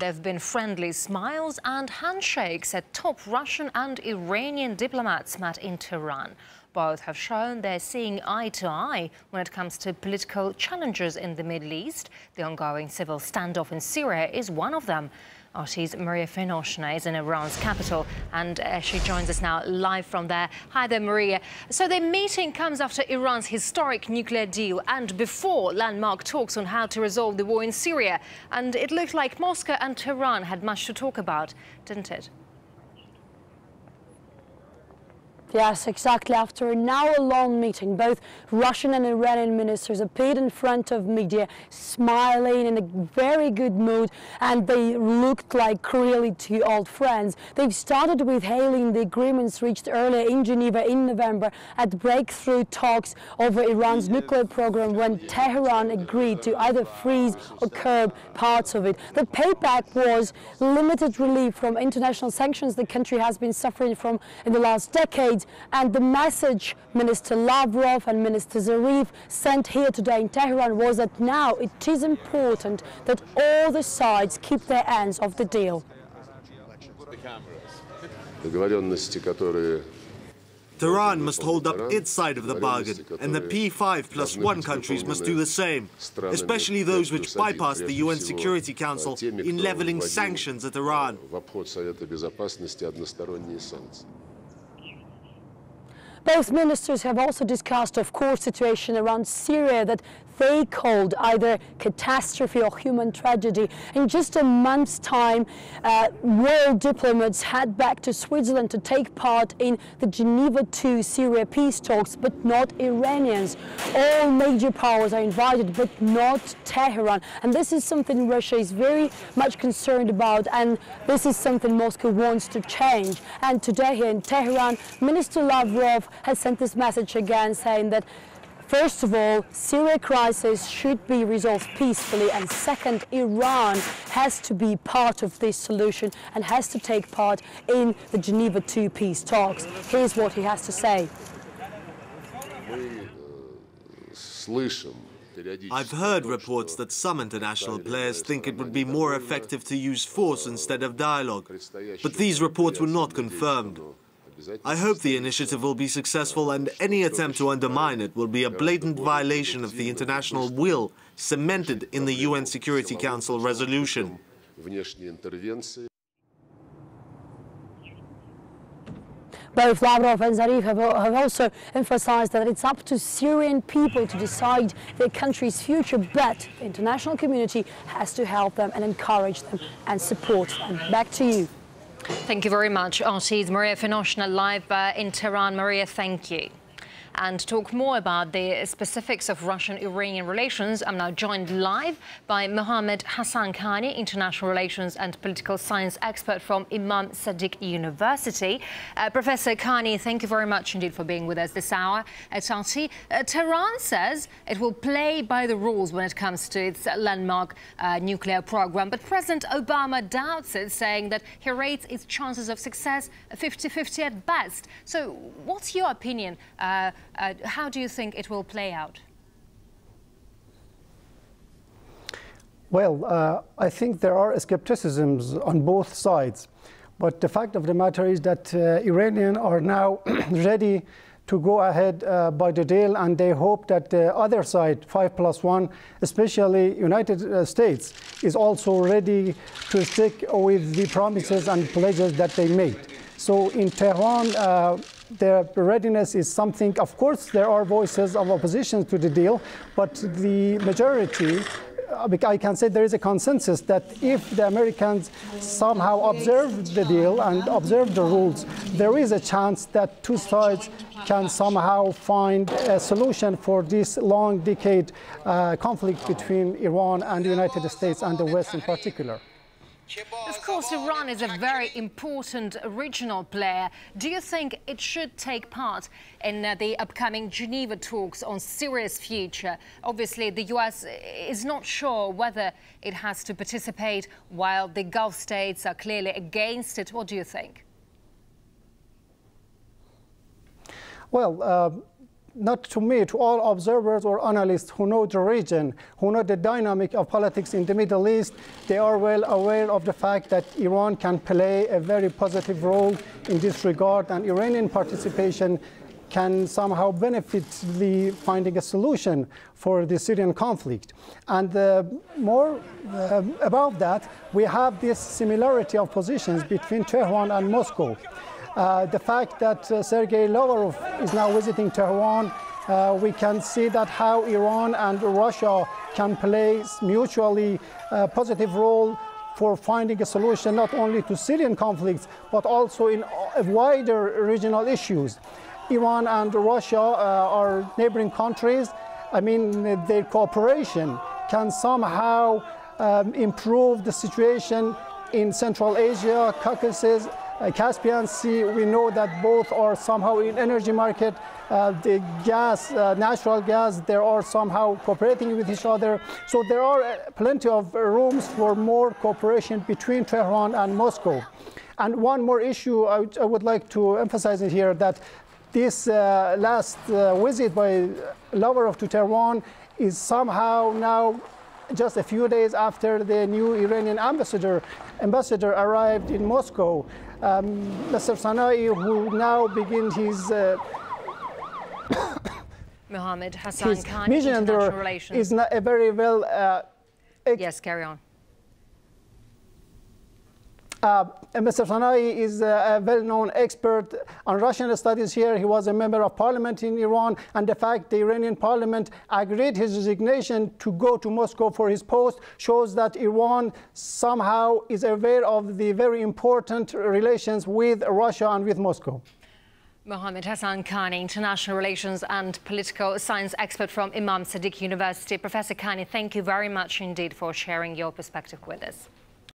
There have been friendly smiles and handshakes at top Russian and Iranian diplomats met in Tehran. Both have shown they're seeing eye to eye when it comes to political challenges in the Middle East. The ongoing civil standoff in Syria is one of them. RT's Maria Finoshna is in Iran's capital, and she joins us now live from there. Hi there, Maria. So the meeting comes after Iran's historic nuclear deal and before landmark talks on how to resolve the war in Syria. And it looked like Moscow and Tehran had much to talk about, didn't it? Yes, exactly. After an hour-long meeting, both Russian and Iranian ministers appeared in front of media, smiling in a very good mood, and they looked like really two old friends. They've started with hailing the agreements reached earlier in Geneva in November at breakthrough talks over Iran's nuclear program, when Tehran agreed to either freeze or curb parts of it. The payback was limited relief from international sanctions the country has been suffering from in the last decades. And the message Minister Lavrov and Minister Zarif sent here today in Tehran was that now it is important that all the sides keep their ends of the deal. Tehran must hold up its side of the bargain, and the P5+1 countries must do the same, especially those which bypassed the UN Security Council in leveling sanctions at Iran. Both ministers have also discussed, of course, the situation around Syria that they called either catastrophe or human tragedy. In just a month's time, world diplomats head back to Switzerland to take part in the Geneva II Syria peace talks, but not Iranians. All major powers are invited, but not Tehran. And this is something Russia is very much concerned about, and this is something Moscow wants to change. And today here in Tehran, Minister Lavrov has sent this message again, saying that first of all, Syria crisis should be resolved peacefully, and second, Iran has to be part of this solution and has to take part in the Geneva II peace talks. Here's what he has to say. I've heard reports that some international players think it would be more effective to use force instead of dialogue, but these reports were not confirmed. I hope the initiative will be successful, and any attempt to undermine it will be a blatant violation of the international will cemented in the UN Security Council resolution. Both Lavrov and Zarif have also emphasized that it's up to Syrian people to decide their country's future, but the international community has to help them and encourage them and support them. Back to you. Thank you very much. RT's Maria Finoshna live in Tehran. Maria, thank you. And to talk more about the specifics of Russian-Iranian relations, I'm now joined live by Mohammad Hassan Khani, international relations and political science expert from Imam Sadiq University. Professor Khani, thank you very much indeed for being with us this hour at RT. Tehran says it will play by the rules when it comes to its landmark nuclear program, but President Obama doubts it, saying that he rates its chances of success 50-50 at best. So what's your opinion? How do you think it will play out? Well, I think there are skepticisms on both sides. But the fact of the matter is that Iranians are now ready to go ahead by the deal, and they hope that the other side, 5+1, especially United States, is also ready to stick with the promises and pledges that they made. So in Tehran, their readiness is something. Of course, there are voices of opposition to the deal, but the majority, I can say there is a consensus that if the Americans somehow observe the deal and observe the rules, there is a chance that two sides can somehow find a solution for this long decade conflict between Iran and the United States and the West in particular. Of course, Iran is a very important regional player. Do you think it should take part in the upcoming Geneva talks on Syria's future? Obviously, the US is not sure whether it has to participate, while the Gulf states are clearly against it. What do you think? Well, not to me, to all observers or analysts who know the region, who know the dynamic of politics in the Middle East, they are well aware of the fact that Iran can play a very positive role in this regard, and Iranian participation can somehow benefit the finding a solution for the Syrian conflict. And more above that, we have this similarity of positions between Tehran and Moscow. The fact that Sergei Lavrov is now visiting Tehran, we can see that how Iran and Russia can play mutually positive role for finding a solution not only to Syrian conflicts, but also in wider regional issues. Iran and Russia are neighboring countries. I mean, their cooperation can somehow improve the situation in Central Asia, Caucasus, Caspian Sea. We know that both are somehow in energy market. The gas, natural gas, they are somehow cooperating with each other. So there are plenty of rooms for more cooperation between Tehran and Moscow. And one more issue I would like to emphasize here, that this last visit by Lavrov to Tehran is somehow now just a few days after the new Iranian ambassador arrived in Moscow. Mr. Sanai, who now begins his Mohammed Hassan his Khan, mission international there relations. is not a very well. Yes, carry on. Mr. Sanai is a well-known expert on Russian studies here. He was a member of parliament in Iran, and the fact the Iranian parliament agreed his resignation to go to Moscow for his post shows that Iran somehow is aware of the very important relations with Russia and with Moscow. Mohammed Hassan Khan, international relations and political science expert from Imam Sadiq University. Professor Khan, thank you very much indeed for sharing your perspective with us.